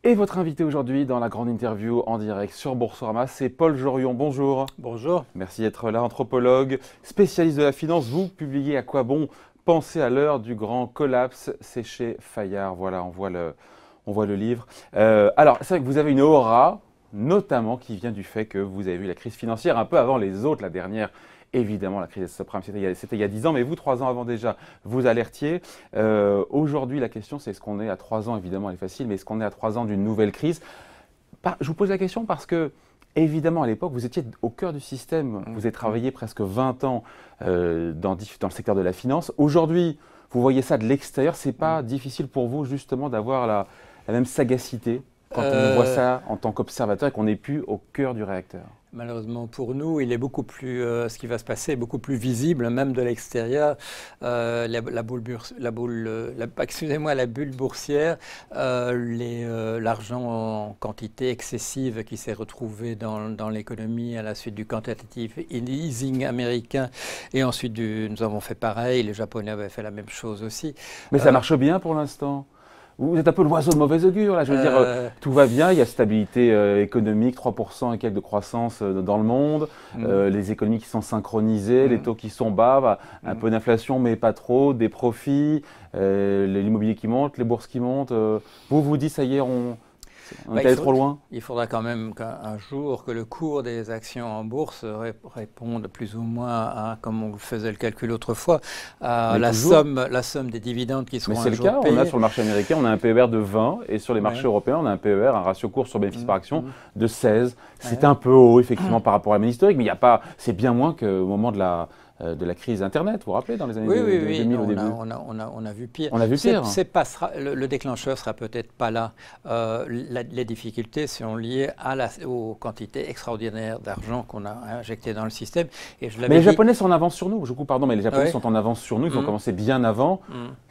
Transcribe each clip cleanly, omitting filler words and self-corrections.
Et votre invité aujourd'hui dans la grande interview en direct sur Boursorama, c'est Paul Jorion. Bonjour. Bonjour. Merci d'être là, anthropologue, spécialiste de la finance. Vous publiez À quoi bon penser à l'heure du grand collapse. C'est chez Fayard. Voilà, on voit le livre. Alors, c'est vrai que vous avez une aura, notamment qui vient du fait que vous avez vu la crise financière un peu avant les autres, la dernière. Évidemment, la crise des subprimes, c'était il y a 10 ans, mais vous, 3 ans avant déjà, vous alertiez. Aujourd'hui, la question, c'est est-ce qu'on est à 3 ans, évidemment, elle est facile, mais est-ce qu'on est à 3 ans d'une nouvelle crise? Je vous pose la question parce que, évidemment, à l'époque, vous étiez au cœur du système. Vous avez travaillé presque 20 ans dans le secteur de la finance. Aujourd'hui, vous voyez ça de l'extérieur. C'est pas difficile pour vous, justement, d'avoir la même sagacité quand on voit ça en tant qu'observateur et qu'on n'est plus au cœur du réacteur? Malheureusement pour nous, il est beaucoup plus, ce qui va se passer est beaucoup plus visible, même de l'extérieur. Excusez-moi, la bulle boursière, l'argent en quantité excessive qui s'est retrouvé dans l'économie à la suite du quantitative easing américain. Et ensuite, nous avons fait pareil, les Japonais avaient fait la même chose aussi. Mais ça marche bien pour l'instant. Vous êtes un peu l'oiseau de mauvais augure, là. Je veux dire, tout va bien, il y a stabilité économique, 3% et quelques de croissance dans le monde, les économies qui sont synchronisées, les taux qui sont bas, un peu d'inflation, mais pas trop, des profits, l'immobilier qui monte, les bourses qui montent. Vous dites, ça y est, on est allé trop loin? Il faudra quand même qu'un jour que le cours des actions en bourse réponde plus ou moins à, comme on faisait le calcul autrefois, à la somme des dividendes qui seront un jour payés. Mais c'est le cas, on a sur le marché américain, on a un PER de 20 et sur les marchés européens, on a un PER, un ratio cours sur bénéfice par action de 16. C'est un peu haut, effectivement, par rapport à la moyenne historique, mais il y a pas, c'est bien moins qu'au moment de la crise Internet, vous vous rappelez, dans les années 2000 au début. On a vu pire. On a vu pire. Le déclencheur sera peut-être pas là. Les difficultés sont liées aux quantités extraordinaires d'argent qu'on a injecté dans le système. Mais les Japonais sont en avance sur nous. Mais les Japonais sont en avance sur nous. Ils ont commencé bien avant.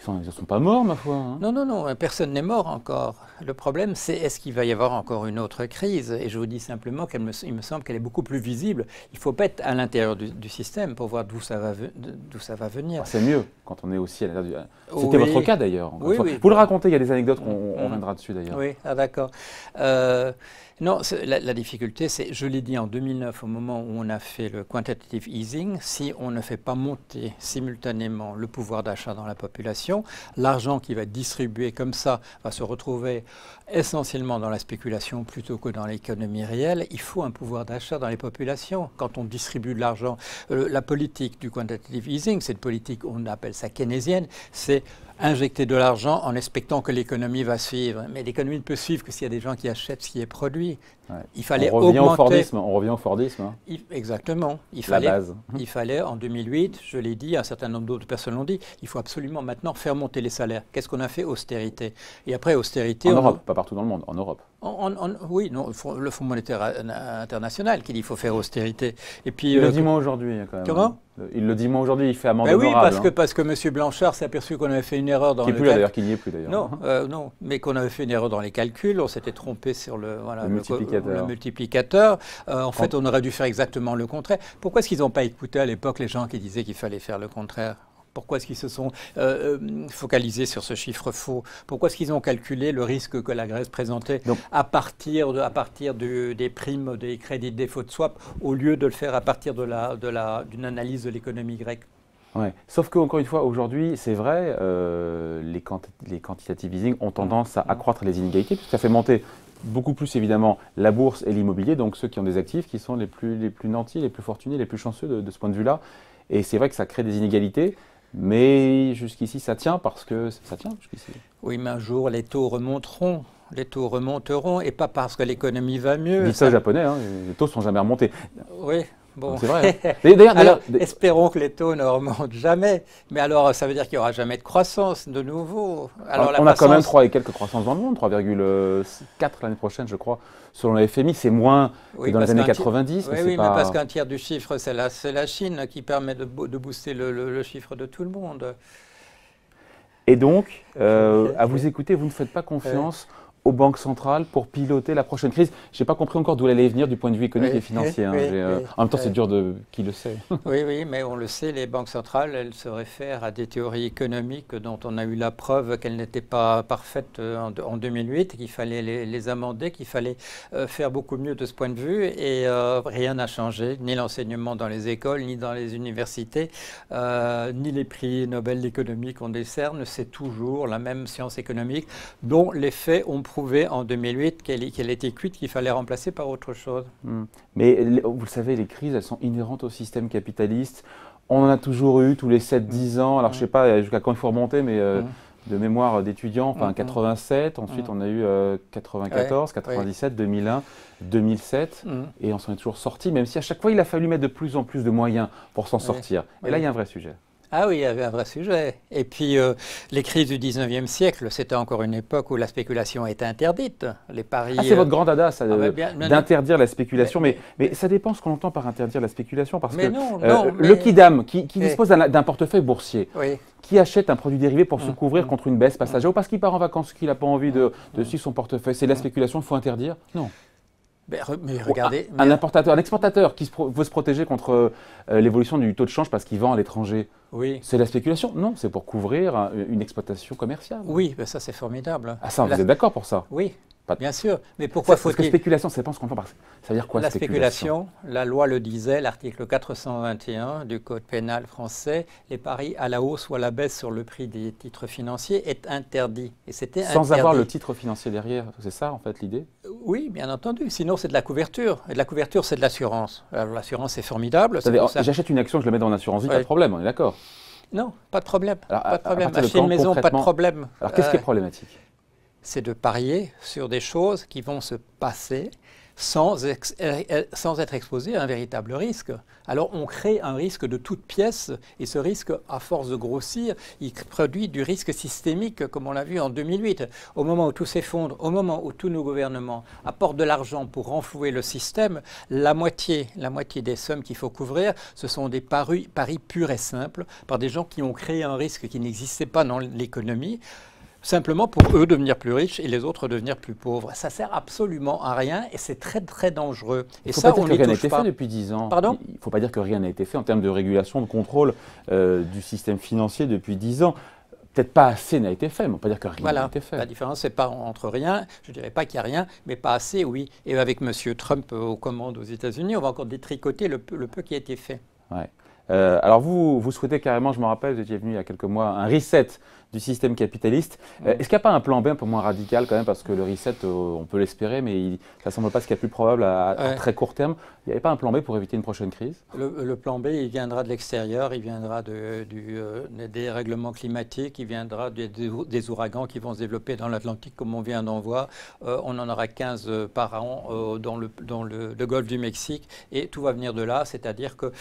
Ils ne sont pas morts, ma foi. Hein. Non, personne n'est mort encore. Le problème, c'est est-ce qu'il va y avoir encore une autre crise? Et je vous dis simplement qu'il me semble qu'elle est beaucoup plus visible. Il ne faut pas être à l'intérieur du système pour voir d'où ça va venir. C'est mieux quand on est aussi à l'intérieur du... C'était votre cas d'ailleurs. Oui. Vous le racontez, il y a des anecdotes qu'on reviendra dessus d'ailleurs. Oui, d'accord. Non, la difficulté, c'est, je l'ai dit en 2009, au moment où on a fait le quantitative easing, si on ne fait pas monter simultanément le pouvoir d'achat dans la population, l'argent qui va être distribué comme ça va se retrouver essentiellement dans la spéculation plutôt que dans l'économie réelle. Il faut un pouvoir d'achat dans les populations. Quand on distribue de l'argent, la politique du quantitative easing, c'est une politique, on appelle ça keynésienne, c'est injecter de l'argent en expectant que l'économie va suivre. Mais l'économie ne peut suivre que s'il y a des gens qui achètent ce qui est produit. Ouais. Il fallait on revient au Fordisme. Hein. Exactement. La base. Il fallait, en 2008, je l'ai dit, un certain nombre d'autres personnes l'ont dit, il faut absolument maintenant faire monter les salaires. Qu'est-ce qu'on a fait? Austérité. Et après, austérité... En Europe, pas partout dans le monde, en Europe. Oui, non, le Fonds monétaire international qui dit qu'il faut faire austérité. Et puis, il le dit moins aujourd'hui, quand même. Comment? Il le dit moins aujourd'hui, il fait amende honorable. Oui, parce que M. Blanchard s'est aperçu qu'on avait fait une erreur dans le calcul. D'ailleurs, qu'il n'y est plus d'ailleurs. Non, mais qu'on avait fait une erreur dans les calculs, on s'était trompé sur le multiplicateur. En fait, on aurait dû faire exactement le contraire. Pourquoi est-ce qu'ils n'ont pas écouté à l'époque les gens qui disaient qu'il fallait faire le contraire? Pourquoi est-ce qu'ils se sont focalisés sur ce chiffre faux? Pourquoi est-ce qu'ils ont calculé le risque que la Grèce présentait à partir des primes, des crédits de défaut de swap, au lieu de le faire à partir d'une analyse de l'économie grecque? Ouais. Sauf qu'encore une fois, aujourd'hui, c'est vrai, les quantitative easing ont tendance à accroître les inégalités, puisque ça fait monter beaucoup plus évidemment la bourse et l'immobilier, donc ceux qui ont des actifs qui sont les plus nantis, les plus fortunés, les plus chanceux de ce point de vue-là. Et c'est vrai que ça crée des inégalités. Mais jusqu'ici, ça tient parce que ça tient jusqu'ici. Oui, mais un jour, les taux remonteront. Les taux remonteront et pas parce que l'économie va mieux. Dites ça aux Japonais, hein, les taux ne sont jamais remontés. Oui, bon. C'est vrai. Hein. Alors, espérons que les taux ne remontent jamais. Mais alors, ça veut dire qu'il n'y aura jamais de croissance de nouveau. Alors, on a quand même 3 et quelques croissances dans le monde, 3,4 l'année prochaine, je crois. Selon la FMI, c'est moins que dans les années 90. Mais parce qu'un tiers du chiffre, c'est la Chine qui permet de booster le chiffre de tout le monde. Et donc, à vous écouter, vous ne faites pas confiance aux banques centrales pour piloter la prochaine crise. Je n'ai pas compris encore d'où elle allait venir du point de vue économique et financier. Hein. En même temps, c'est dur de... Qui le sait? Oui, mais on le sait, les banques centrales, elles se réfèrent à des théories économiques dont on a eu la preuve qu'elles n'étaient pas parfaites en 2008, qu'il fallait les amender, qu'il fallait faire beaucoup mieux de ce point de vue, et rien n'a changé, ni l'enseignement dans les écoles, ni dans les universités, ni les prix Nobel d'économie qu'on décerne, c'est toujours la même science économique dont les faits ont prouvé en 2008 qu'elle était cuite, qu'il fallait remplacer par autre chose. Mais vous le savez, les crises, elles sont inhérentes au système capitaliste. On en a toujours eu tous les 7-10 ans. Alors je ne sais pas jusqu'à quand il faut remonter, mais de mémoire d'étudiants, enfin 87, ensuite on a eu 94, 97, 2001, 2007, et on s'en est toujours sorti, même si à chaque fois il a fallu mettre de plus en plus de moyens pour s'en sortir. Et là, il y a un vrai sujet. Ah oui, il y avait un vrai sujet. Et puis, les crises du 19e siècle, c'était encore une époque où la spéculation était interdite. Les paris... Ah, c'est votre grand dada, ça, d'interdire la spéculation. Mais ça dépend ce qu'on entend par interdire la spéculation. Parce que le Kidam, qui dispose d'un portefeuille boursier, qui achète un produit dérivé pour se couvrir contre une baisse passagère, ou parce qu'il part en vacances, qu'il n'a pas envie de suivre son portefeuille, c'est de la spéculation, il faut interdire? Non. Mais regardez, un exportateur qui veut se protéger contre l'évolution du taux de change parce qu'il vend à l'étranger. Oui. C'est la spéculation? Non, c'est pour couvrir une exploitation commerciale. Oui, ben ça c'est formidable. Ah ça, vous êtes d'accord pour ça? Oui, bien sûr. Mais pourquoi faut-il... Parce que spéculation, ça dépend ce qu'on entend par ça. Ça veut dire quoi, la spéculation? La loi le disait, l'article 421 du Code pénal français, les paris à la hausse ou à la baisse sur le prix des titres financiers est interdit. Et c'était sans avoir le titre financier derrière, c'est ça en fait l'idée? Oui, bien entendu. Sinon, c'est de la couverture. Et de la couverture, c'est de l'assurance. Alors l'assurance, c'est formidable. J'achète une action, je la mets dans l'assurance vie, pas de problème, on est d'accord? Non, pas de problème. Alors, pas de problème. Acheter une maison, pas de problème. Alors qu'est-ce qui est problématique? C'est de parier sur des choses qui vont se passer sans être exposé à un véritable risque. Alors on crée un risque de toute pièce, et ce risque, à force de grossir, il produit du risque systémique, comme on l'a vu en 2008. Au moment où tout s'effondre, au moment où tous nos gouvernements apportent de l'argent pour renflouer le système, la moitié des sommes qu'il faut couvrir, ce sont des paris purs et simples, par des gens qui ont créé un risque qui n'existait pas dans l'économie, simplement pour eux devenir plus riches et les autres devenir plus pauvres. Ça sert absolument à rien et c'est très très dangereux. Et ça, on n'y touche pas. Il ne faut pas dire que rien n'a été fait depuis 10 ans. Pardon ? Il ne faut pas dire que rien n'a été fait en termes de régulation, de contrôle du système financier depuis 10 ans. Peut-être pas assez n'a été fait, mais on ne peut pas dire que rien n'a été fait. La différence, c'est pas entre rien, je ne dirais pas qu'il n'y a rien, mais pas assez, oui. Et avec M. Trump aux commandes aux États-Unis, on va encore détricoter le peu qui a été fait. Ouais. Alors vous souhaitez carrément, je me rappelle, vous étiez venu il y a quelques mois, un reset du système capitaliste. Est-ce qu'il n'y a pas un plan B un peu moins radical quand même, parce que le reset, on peut l'espérer, mais ça ne semble pas ce qui est le plus probable à très court terme. Il n'y avait pas un plan B pour éviter une prochaine crise? Le plan B, il viendra de l'extérieur, il viendra des règlements climatiques, il viendra des ouragans qui vont se développer dans l'Atlantique comme on vient d'en voir. On en aura 15 par an dans le golfe du Mexique et tout va venir de là, c'est-à-dire que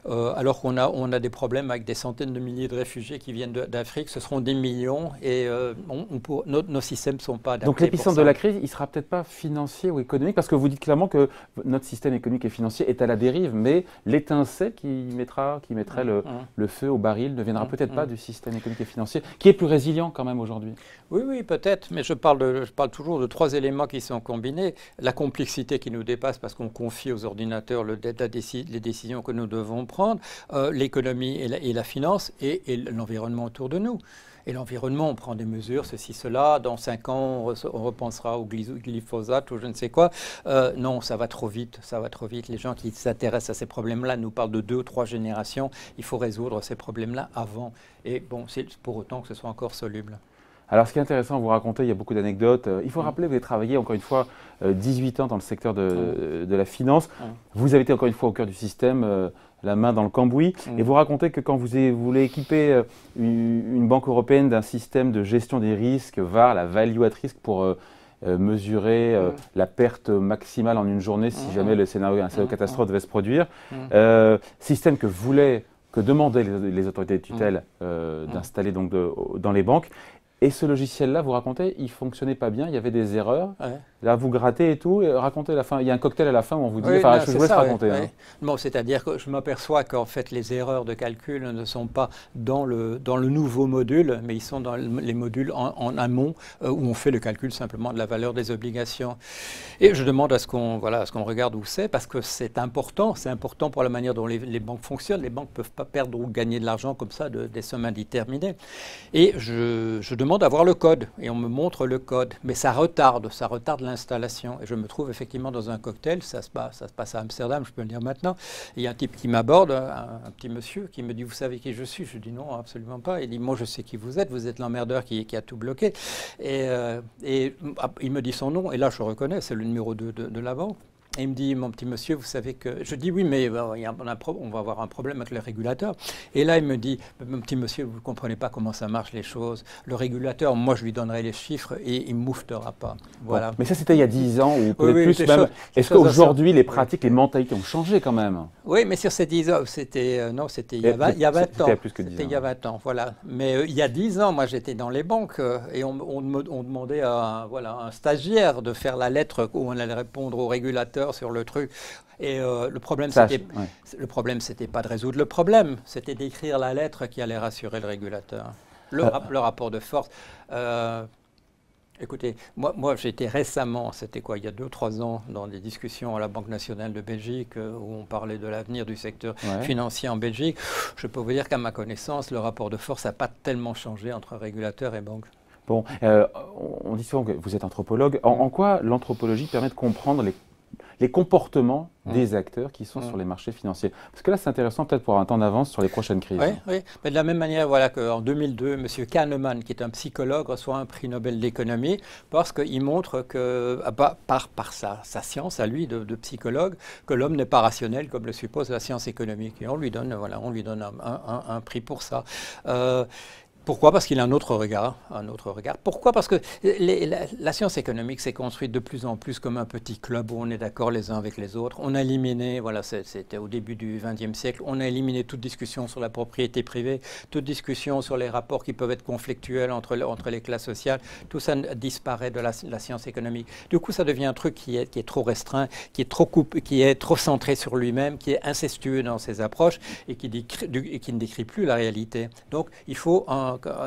alors qu'on a des problèmes avec des centaines de milliers de réfugiés qui viennent d'Afrique, ce seront des millions et nos systèmes ne sont pas adaptés. Donc l'épicentre de la crise, il ne sera peut-être pas financier ou économique, parce que vous dites clairement que notre système économique et financier est à la dérive, mais l'étincelle qui mettrait le feu au baril ne viendra peut-être pas du système économique et financier, qui est plus résilient quand même aujourd'hui. Oui, peut-être, mais je parle toujours de 3 éléments qui sont combinés. La complexité qui nous dépasse parce qu'on confie aux ordinateurs les décisions que nous devons prendre, l'économie et la finance et l'environnement autour de nous. Et l'environnement, on prend des mesures, ceci, cela. Dans 5 ans, on repensera au glyphosate ou je ne sais quoi. Non, ça va trop vite, ça va trop vite. Les gens qui s'intéressent à ces problèmes-là nous parlent de 2 ou 3 générations. Il faut résoudre ces problèmes-là avant. Et bon, c'est pour autant que ce soit encore soluble. Alors, ce qui est intéressant, vous racontez, il y a beaucoup d'anecdotes. Il faut rappeler, vous avez travaillé encore une fois 18 ans dans le secteur de la finance. Vous avez été encore une fois au cœur du système, la main dans le cambouis. Et vous racontez que quand vous voulez équiper une banque européenne d'un système de gestion des risques, VaR, la value at risk, pour mesurer la perte maximale en une journée si jamais un scénario catastrophe devait se produire, système que demandaient les autorités de tutelle d'installer donc dans les banques. Et ce logiciel-là, vous racontez, il ne fonctionnait pas bien, il y avait des erreurs. Ouais. Là, vous grattez et tout, et racontez la fin. Il y a un cocktail à la fin où on vous dit, Oui, enfin, non, je c'est vous laisse ça, raconter. oui, Hein. oui. Bon, c'est-à-dire que je m'aperçois qu'en fait, les erreurs de calcul ne sont pas dans le nouveau module, mais ils sont dans les modules en amont, où on fait le calcul simplement de la valeur des obligations. Et je demande à ce qu'on regarde où c'est, parce que c'est important pour la manière dont les banques fonctionnent. Les banques ne peuvent pas perdre ou gagner de l'argent comme ça, des sommes indéterminées. Et je demande à voir le code, et on me montre le code, mais ça retarde l'installation. Et je me trouve effectivement dans un cocktail, ça se passe à Amsterdam, je peux le dire maintenant. Il y a un type qui m'aborde, un petit monsieur, qui me dit, vous savez qui je suis? Je dis non, absolument pas. Il dit, moi je sais qui vous êtes l'emmerdeur qui a tout bloqué. Et il me dit son nom, et là je reconnais, c'est le numéro 2 de la banque. Et il me dit, mon petit monsieur, vous savez que... Je dis, oui, mais on va avoir un problème avec le régulateur. Et là, il me dit, mon petit monsieur, vous ne comprenez pas comment ça marche les choses. Le régulateur, moi, je lui donnerai les chiffres et il ne mouffetera pas. Voilà. Bon, mais ça, c'était il y a 10 ans ou peut-être Oui, plus même. Est-ce qu'aujourd'hui, les pratiques, les mentalités ont changé quand même? Oui, mais sur ces 10 ans, c'était il y a 20 ans. C'était plus que 10 ans. C'était il y a 20 ans, voilà. Mais il y a 10 ans, moi, j'étais dans les banques et on demandait à un stagiaire de faire la lettre où on allait répondre au régulateur sur le truc. Et le problème, c'était pas de résoudre le problème, c'était d'écrire la lettre qui allait rassurer le régulateur. Le rapport de force. Écoutez, moi j'étais récemment, c'était quoi, il y a 2-3 ans, dans des discussions à la Banque nationale de Belgique, où on parlait de l'avenir du secteur financier en Belgique. Je peux vous dire qu'à ma connaissance, le rapport de force n'a pas tellement changé entre régulateur et banque. Bon, on dit souvent que vous êtes anthropologue. En quoi l'anthropologie permet de comprendre les comportements des acteurs qui sont sur les marchés financiers? Parce que là, c'est intéressant peut-être pour avoir un temps d'avance sur les prochaines crises. Oui. Mais de la même manière, voilà qu'en 2002, M. Kahneman, qui est un psychologue, reçoit un prix Nobel d'économie parce qu'il montre que, par sa science à lui de psychologue, que l'homme n'est pas rationnel comme le suppose la science économique. Et on lui donne un prix pour ça. Pourquoi? Parce qu'il a un autre regard. Pourquoi? Parce que la science économique s'est construite de plus en plus comme un petit club où on est d'accord les uns avec les autres. On a éliminé, c'était au début du XXe siècle, on a éliminé toute discussion sur la propriété privée, toute discussion sur les rapports qui peuvent être conflictuels entre les classes sociales. Tout ça disparaît de la science économique. Du coup, ça devient un truc qui est trop restreint, qui est trop centré sur lui-même, qui est incestueux dans ses approches et qui ne décrit plus la réalité. Donc, il faut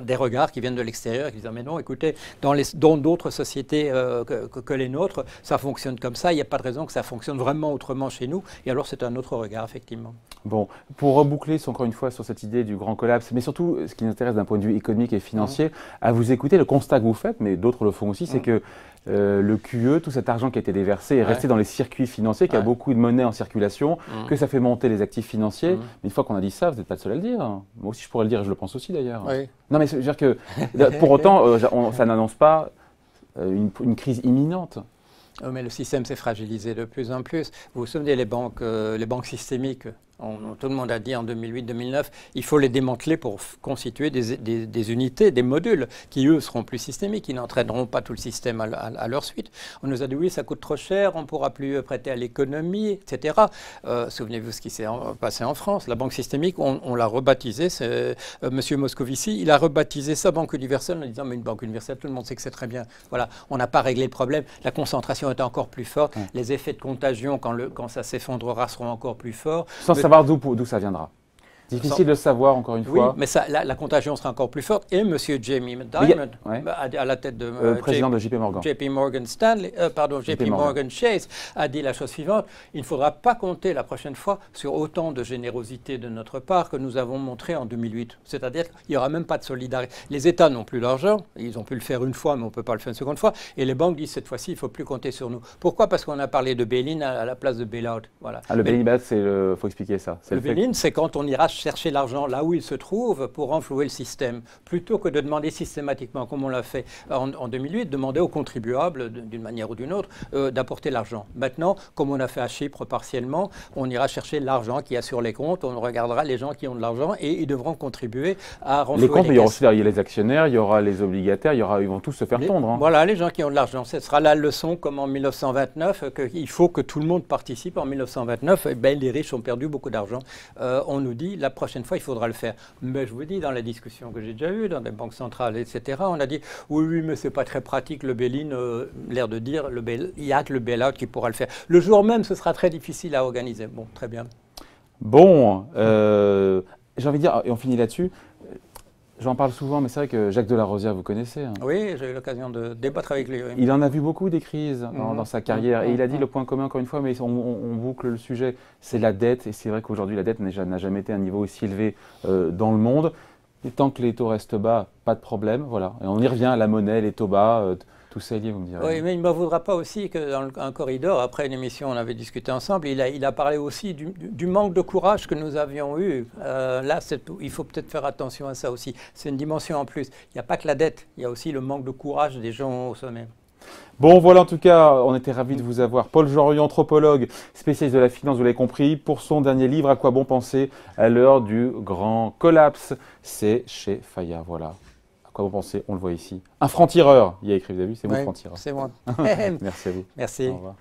des regards qui viennent de l'extérieur et qui disent mais non, écoutez, dans d'autres sociétés que les nôtres, ça fonctionne comme ça, il n'y a pas de raison que ça fonctionne vraiment autrement chez nous. Et alors c'est un autre regard, effectivement. Bon, pour reboucler encore une fois sur cette idée du grand collapse, mais surtout ce qui nous intéresse d'un point de vue économique et financier, à vous écouter, le constat que vous faites, mais d'autres le font aussi, c'est que le QE, tout cet argent qui a été déversé est resté dans les circuits financiers, qu'il y a beaucoup de monnaie en circulation, que ça fait monter les actifs financiers. Mais une fois qu'on a dit ça, vous n'êtes pas le seul à le dire. Moi aussi, je pourrais le dire et je le pense aussi d'ailleurs. Oui. Non, mais je veux dire que pour autant, ça n'annonce pas une crise imminente. Mais le système s'est fragilisé de plus en plus. Vous vous souvenez, les banques systémiques, tout le monde a dit en 2008-2009, il faut les démanteler pour constituer des unités, des modules qui, eux, seront plus systémiques, qui n'entraîneront pas tout le système à leur suite. On nous a dit, oui, ça coûte trop cher, on ne pourra plus prêter à l'économie, etc. Souvenez-vous ce qui s'est passé en France. La banque systémique, on l'a rebaptisée, M. Moscovici, il a rebaptisé ça Banque universelle en disant, mais une banque universelle, tout le monde sait que c'est très bien. Voilà, on n'a pas réglé le problème. La concentration est encore plus forte. Les effets de contagion, quand ça s'effondrera, seront encore plus forts. Sans savoir d'où ça viendra. Difficile de savoir, encore une fois. Oui, mais la contagion sera encore plus forte. Et M. Jamie Dimon, à la tête de président de JP Morgan. JP Morgan Chase, a dit la chose suivante. Il ne faudra pas compter la prochaine fois sur autant de générosité de notre part que nous avons montré en 2008. C'est-à-dire qu'il n'y aura même pas de solidarité. Les États n'ont plus d'argent. Ils ont pu le faire une fois, mais on ne peut pas le faire une seconde fois. Et les banques disent cette fois-ci, il ne faut plus compter sur nous. Pourquoi? Parce qu'on a parlé de bail-in à la place de bail-out. Voilà. Le bail-in, il faut expliquer ça. Le bail-in, c'est quand on ira chercher l'argent là où il se trouve pour renflouer le système, plutôt que de demander systématiquement, comme on l'a fait en 2008, demander aux contribuables, d'une manière ou d'une autre, d'apporter l'argent. Maintenant, comme on a fait à Chypre partiellement, on ira chercher l'argent qui a sur les comptes, on regardera les gens qui ont de l'argent et ils devront contribuer à renflouer les comptes. Il y aura aussi les actionnaires, il y aura les obligataires, ils vont tous se faire tondre. Voilà, les gens qui ont de l'argent. Ce sera la leçon, comme en 1929, qu'il faut que tout le monde participe. En 1929, les riches ont perdu beaucoup d'argent. On nous dit, la prochaine fois, il faudra le faire. Mais je vous dis, dans les discussions que j'ai déjà eues, dans des banques centrales, etc., on a dit, oui, mais c'est pas très pratique, le bail-in, l'air de dire, il n'y a que le bail-out qui pourra le faire. Le jour même, ce sera très difficile à organiser. Bon, très bien. Bon, j'ai envie de dire, et on finit là-dessus, j'en parle souvent, mais c'est vrai que Jacques Delarosière, vous connaissez. Hein. Oui, j'ai eu l'occasion de débattre avec lui. Oui. Il en a vu beaucoup des crises dans sa carrière. Et il a dit le point commun, encore une fois, mais on boucle le sujet, c'est la dette. Et c'est vrai qu'aujourd'hui, la dette n'a jamais été à un niveau aussi élevé dans le monde. Et tant que les taux restent bas, pas de problème. Voilà. Et on y revient, la monnaie, les taux bas, tout ça est lié, vous me direz. Oui, mais il ne m'en voudra pas aussi que dans un corridor, après une émission, on avait discuté ensemble, il a parlé aussi du manque de courage que nous avions eu. Là, il faut peut-être faire attention à ça aussi. C'est une dimension en plus. Il n'y a pas que la dette, il y a aussi le manque de courage des gens au sommet. Bon, voilà, en tout cas, on était ravis de vous avoir. Paul Jorion, anthropologue, spécialiste de la finance, vous l'avez compris, pour son dernier livre, À quoi bon penser à l'heure du grand collapse. C'est chez Fayard, voilà. À quoi bon penser, on le voit ici. Un franc-tireur, il y a écrit, vous avez vu, c'est vous le franc-tireur. C'est moi. Merci à vous. Merci. Au revoir.